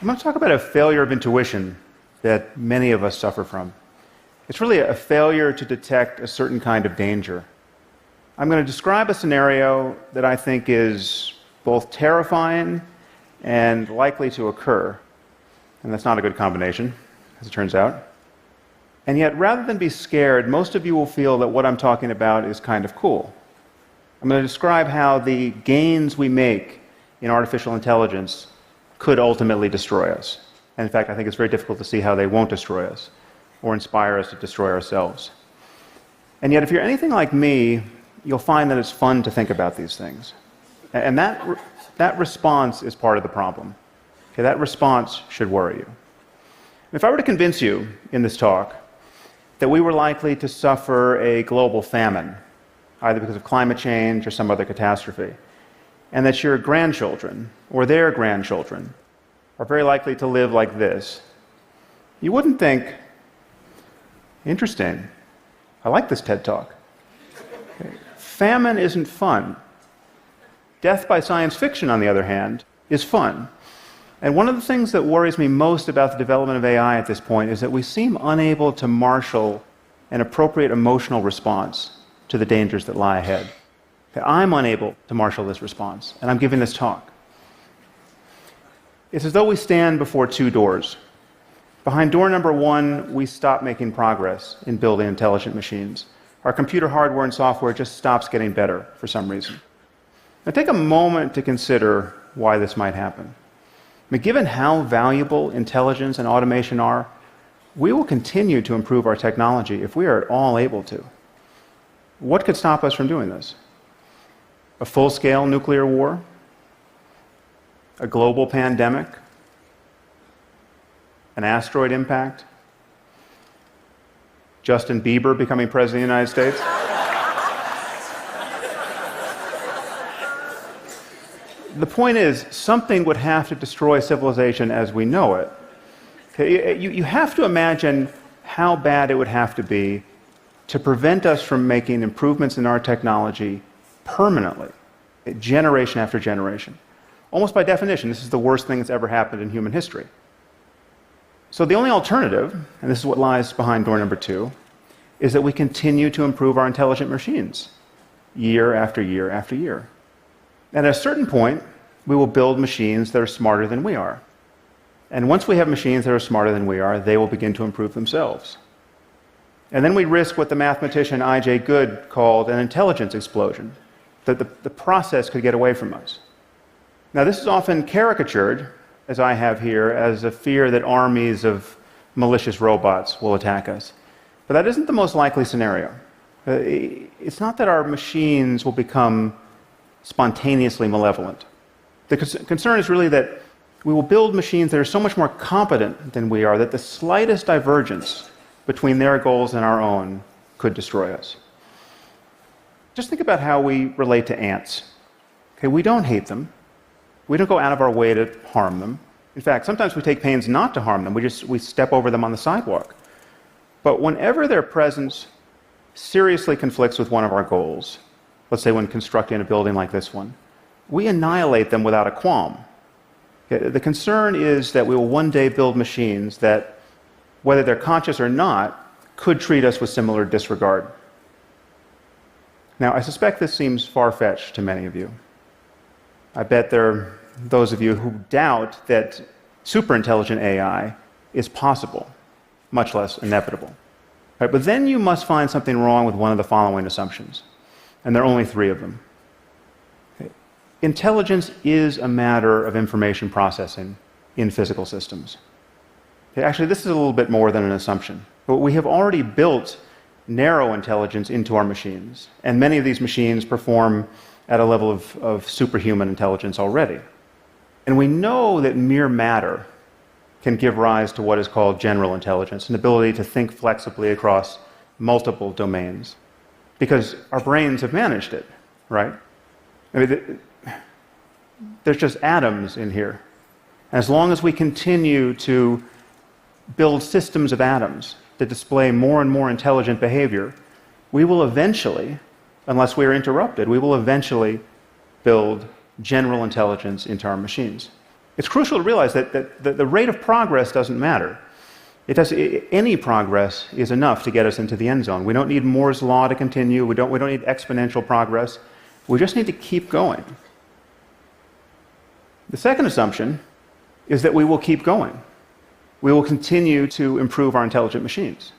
I'm going to talk about a failure of intuition that many of us suffer from. It's really a failure to detect a certain kind of danger. I'm going to describe a scenario that I think is both terrifying and likely to occur. And that's not a good combination, as it turns out. And yet, rather than be scared, most of you will feel that what I'm talking about is kind of cool. I'm going to describe how the gains we make in artificial intelligence could ultimately destroy us. And in fact, I think it's very difficult to see how they won't destroy us or inspire us to destroy ourselves. And yet, if you're anything like me, you'll find that it's fun to think about these things. And that response is part of the problem. Okay, that response should worry you. If I were to convince you in this talk that we were likely to suffer a global famine, either because of climate change or some other catastrophe, and that your grandchildren or their grandchildren are very likely to live like this, you wouldn't think, interesting, I like this TED Talk. Okay. Famine isn't fun. Death by science fiction, on the other hand, is fun. And one of the things that worries me most about the development of AI at this point is that we seem unable to marshal an appropriate emotional response to the dangers that lie ahead. Okay, I'm unable to marshal this response, and I'm giving this talk. It's as though we stand before two doors. Behind door number one, we stop making progress in building intelligent machines. Our computer hardware and software just stops getting better for some reason. Now take a moment to consider why this might happen. I mean, given how valuable intelligence and automation are, we will continue to improve our technology if we are at all able to. What could stop us from doing this? A full-scale nuclear war? A global pandemic? An asteroid impact? Justin Bieber becoming president of the United States? The point is, something would have to destroy civilization as we know it. Okay, you have to imagine how bad it would have to be to prevent us from making improvements in our technology permanently, generation after generation. Almost by definition, this is the worst thing that's ever happened in human history. So the only alternative, and this is what lies behind door number two, is that we continue to improve our intelligent machines year after year after year. And at a certain point, we will build machines that are smarter than we are. And once we have machines that are smarter than we are, they will begin to improve themselves. And then we risk what the mathematician I.J. Good called an intelligence explosion, that the process could get away from us. Now, this is often caricatured, as I have here, as a fear that armies of malicious robots will attack us. But that isn't the most likely scenario. It's not that our machines will become spontaneously malevolent. The concern is really that we will build machines that are so much more competent than we are that the slightest divergence between their goals and our own could destroy us. Just think about how we relate to ants. Okay, we don't hate them. We don't go out of our way to harm them. In fact, sometimes we take pains not to harm them. We step over them on the sidewalk. But whenever their presence seriously conflicts with one of our goals, let's say when constructing a building like this one, we annihilate them without a qualm. Okay, the concern is that we will one day build machines that, whether they're conscious or not, could treat us with similar disregard. Now, I suspect this seems far-fetched to many of you. I bet there are those of you who doubt that superintelligent AI is possible, much less inevitable. Right, but then you must find something wrong with one of the following assumptions, and there are only three of them. Okay. Intelligence is a matter of information processing in physical systems. Okay, actually, this is a little bit more than an assumption. But we have already built narrow intelligence into our machines, and many of these machines perform at a level of superhuman intelligence already. And we know that mere matter can give rise to what is called general intelligence, an ability to think flexibly across multiple domains, because our brains have managed it, right? I mean, there's just atoms in here. And as long as we continue to build systems of atoms that display more and more intelligent behavior, we will eventually, unless we are interrupted, we will eventually build general intelligence into our machines. It's crucial to realize that the rate of progress doesn't matter. Any progress is enough to get us into the end zone. We don't need Moore's law to continue. We don't need exponential progress. We just need to keep going. The second assumption is that we will keep going. We will continue to improve our intelligent machines.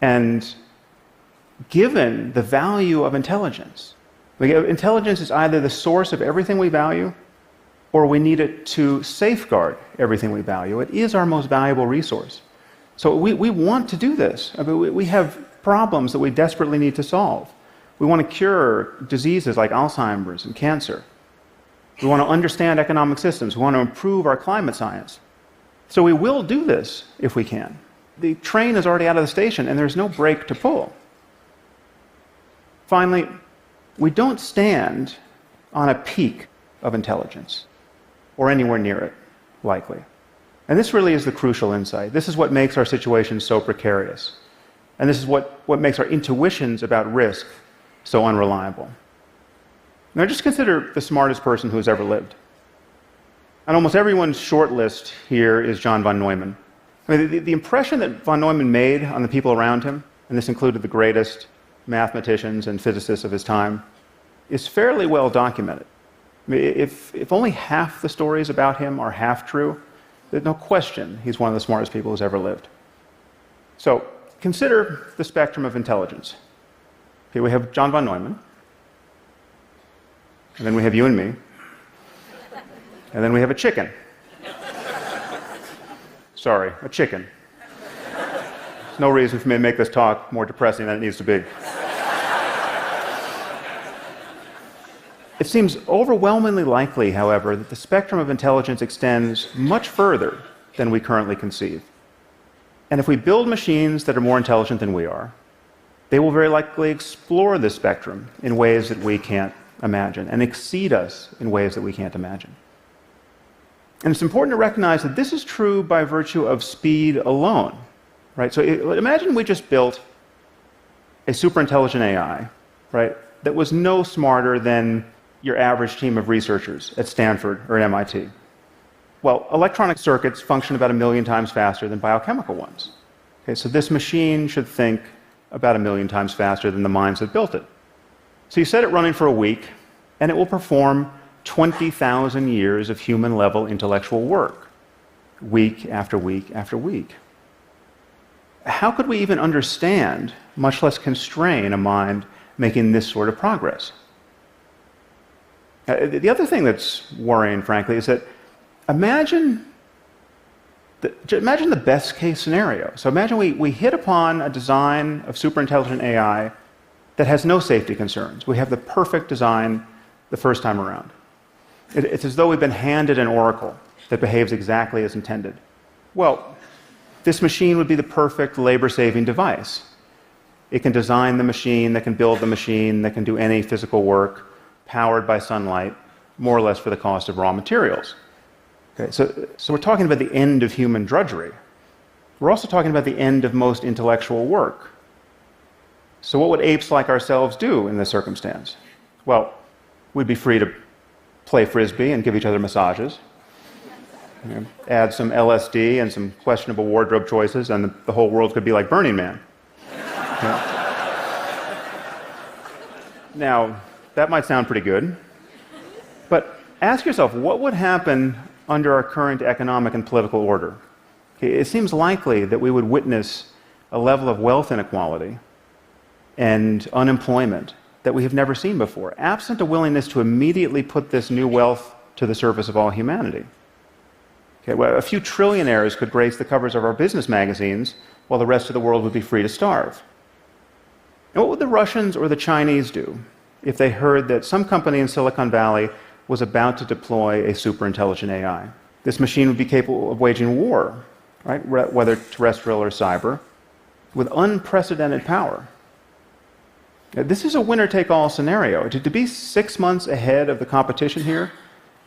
And given the value of intelligence, intelligence is either the source of everything we value, or we need it to safeguard everything we value. It is our most valuable resource. So we want to do this. I mean, we have problems that we desperately need to solve. We want to cure diseases like Alzheimer's and cancer. We want to understand economic systems. We want to improve our climate science. So we will do this if we can. The train is already out of the station, and there's no brake to pull. Finally, we don't stand on a peak of intelligence, or anywhere near it, likely. And this really is the crucial insight. This is what makes our situation so precarious. And this is what makes our intuitions about risk so unreliable. Now just consider the smartest person who has ever lived. On almost everyone's short list here is John von Neumann. I mean, the impression that von Neumann made on the people around him, and this included the greatest mathematicians and physicists of his time, is fairly well documented. I mean, if only half the stories about him are half true, there's no question he's one of the smartest people who's ever lived. So consider the spectrum of intelligence. Okay, we have John von Neumann, and then we have you and me, and then we have a chicken. Sorry, a chicken. There's no reason for me to make this talk more depressing than it needs to be. It seems overwhelmingly likely, however, that the spectrum of intelligence extends much further than we currently conceive. And if we build machines that are more intelligent than we are, they will very likely explore this spectrum in ways that we can't imagine and exceed us in ways that we can't imagine. And it's important to recognize that this is true by virtue of speed alone, right? So imagine we just built a super intelligent AI, right, that was no smarter than your average team of researchers at Stanford or at MIT. Well, electronic circuits function about 1 million times faster than biochemical ones. Okay, so this machine should think about 1 million times faster than the minds that built it. So you set it running for a week, and it will perform 20,000 years of human-level intellectual work, week after week after week. How could we even understand, much less constrain, a mind making this sort of progress? The other thing that's worrying, frankly, is that imagine the best-case scenario. So imagine we hit upon a design of superintelligent AI that has no safety concerns. We have the perfect design the first time around. It's as though we've been handed an oracle that behaves exactly as intended. Well, this machine would be the perfect labor-saving device. It can design the machine, that can build the machine, that can do any physical work, powered by sunlight, more or less for the cost of raw materials. Okay, so we're talking about the end of human drudgery. We're also talking about the end of most intellectual work. So what would apes like ourselves do in this circumstance? Well, we'd be free to play frisbee and give each other massages, add some LSD and some questionable wardrobe choices, and the whole world could be like Burning Man. Now, that might sound pretty good, but ask yourself, what would happen under our current economic and political order? Okay, it seems likely that we would witness a level of wealth inequality and unemployment that we have never seen before, absent a willingness to immediately put this new wealth to the service of all humanity. Okay, well, a few trillionaires could grace the covers of our business magazines, while the rest of the world would be free to starve. And what would the Russians or the Chinese do if they heard that some company in Silicon Valley was about to deploy a superintelligent AI? This machine would be capable of waging war, right, whether terrestrial or cyber, with unprecedented power. Now, this is a winner-take-all scenario. To be 6 months ahead of the competition here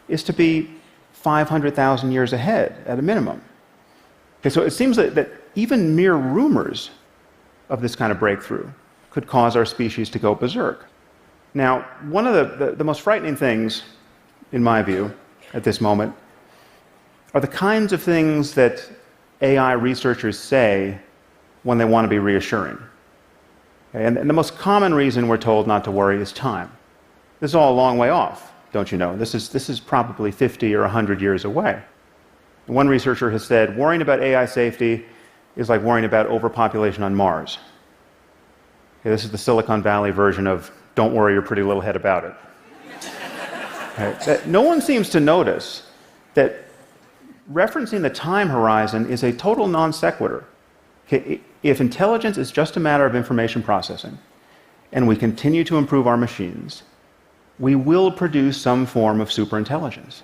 is to be 500,000 years ahead at a minimum. Okay, so it seems that even mere rumors of this kind of breakthrough could cause our species to go berserk. Now, one of the most frightening things, in my view, at this moment are the kinds of things that AI researchers say when they want to be reassuring. Okay? And the most common reason we're told not to worry is time. This is all a long way off, don't you know? This is probably 50 or 100 years away. One researcher has said, worrying about AI safety is like worrying about overpopulation on Mars. Okay, this is the Silicon Valley version of, don't worry your pretty little head about it. Okay, no one seems to notice that referencing the time horizon is a total non sequitur. Okay, if intelligence is just a matter of information processing, and we continue to improve our machines, we will produce some form of superintelligence.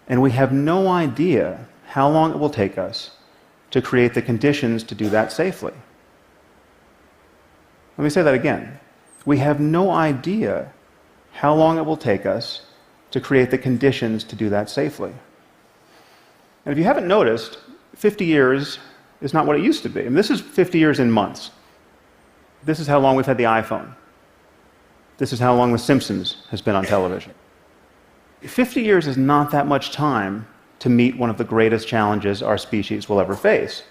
And we have no idea how long it will take us to create the conditions to do that safely. Let me say that again. We have no idea how long it will take us to create the conditions to do that safely. And if you haven't noticed, 50 years is not what it used to be. I mean, this is 50 years in months. This is how long we've had the iPhone. This is how long The Simpsons has been on television. 50 years is not that much time to meet one of the greatest challenges our species will ever face.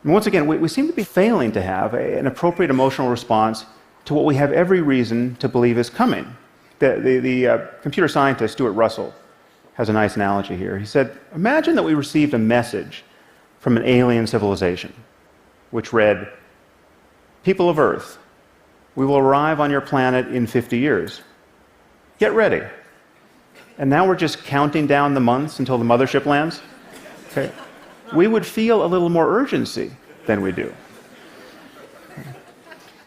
And once again, we seem to be failing to have an appropriate emotional response to what we have every reason to believe is coming. The computer scientist Stuart Russell has a nice analogy here. He said, imagine that we received a message from an alien civilization, which read, "People of Earth, we will arrive on your planet in 50 years. Get ready." And now we're just counting down the months until the mothership lands? Okay. We would feel a little more urgency than we do.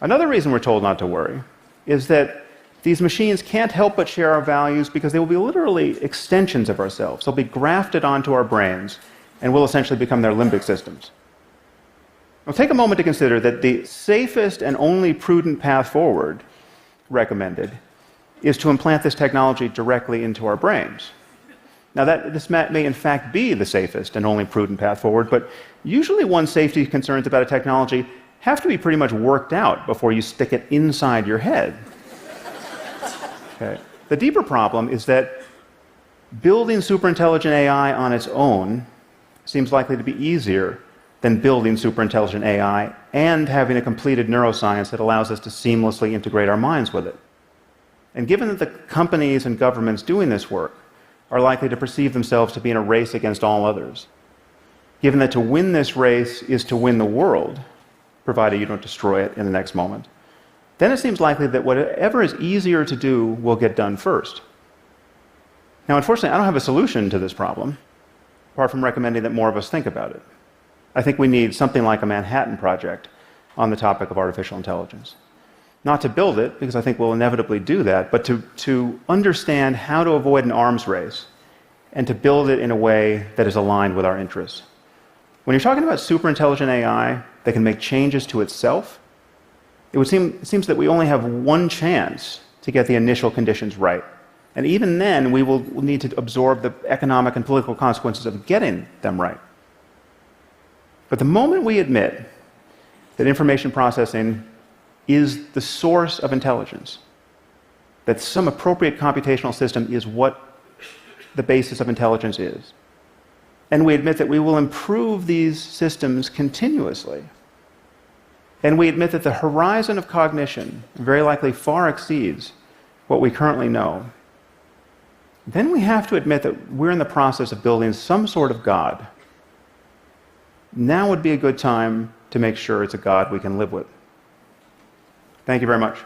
Another reason we're told not to worry is that these machines can't help but share our values because they will be literally extensions of ourselves. They'll be grafted onto our brains and will essentially become their limbic systems. Now, take a moment to consider that the safest and only prudent path forward recommended is to implant this technology directly into our brains. Now, this may in fact be the safest and only prudent path forward, but usually one's safety concerns about a technology have to be pretty much worked out before you stick it inside your head. Okay. The deeper problem is that building superintelligent AI on its own seems likely to be easier than building superintelligent AI and having a completed neuroscience that allows us to seamlessly integrate our minds with it. And given that the companies and governments doing this work are likely to perceive themselves to be in a race against all others, given that to win this race is to win the world, provided you don't destroy it in the next moment, then it seems likely that whatever is easier to do will get done first. Now, unfortunately, I don't have a solution to this problem, apart from recommending that more of us think about it. I think we need something like a Manhattan Project on the topic of artificial intelligence. Not to build it, because I think we'll inevitably do that, but to understand how to avoid an arms race and to build it in a way that is aligned with our interests. When you're talking about superintelligent AI that can make changes to itself, it seems that we only have one chance to get the initial conditions right. And even then, we will need to absorb the economic and political consequences of getting them right. But the moment we admit that information processing is the source of intelligence, that some appropriate computational system is what the basis of intelligence is, and we admit that we will improve these systems continuously, and we admit that the horizon of cognition very likely far exceeds what we currently know, then we have to admit that we're in the process of building some sort of God. Now would be a good time to make sure it's a God we can live with. Thank you very much.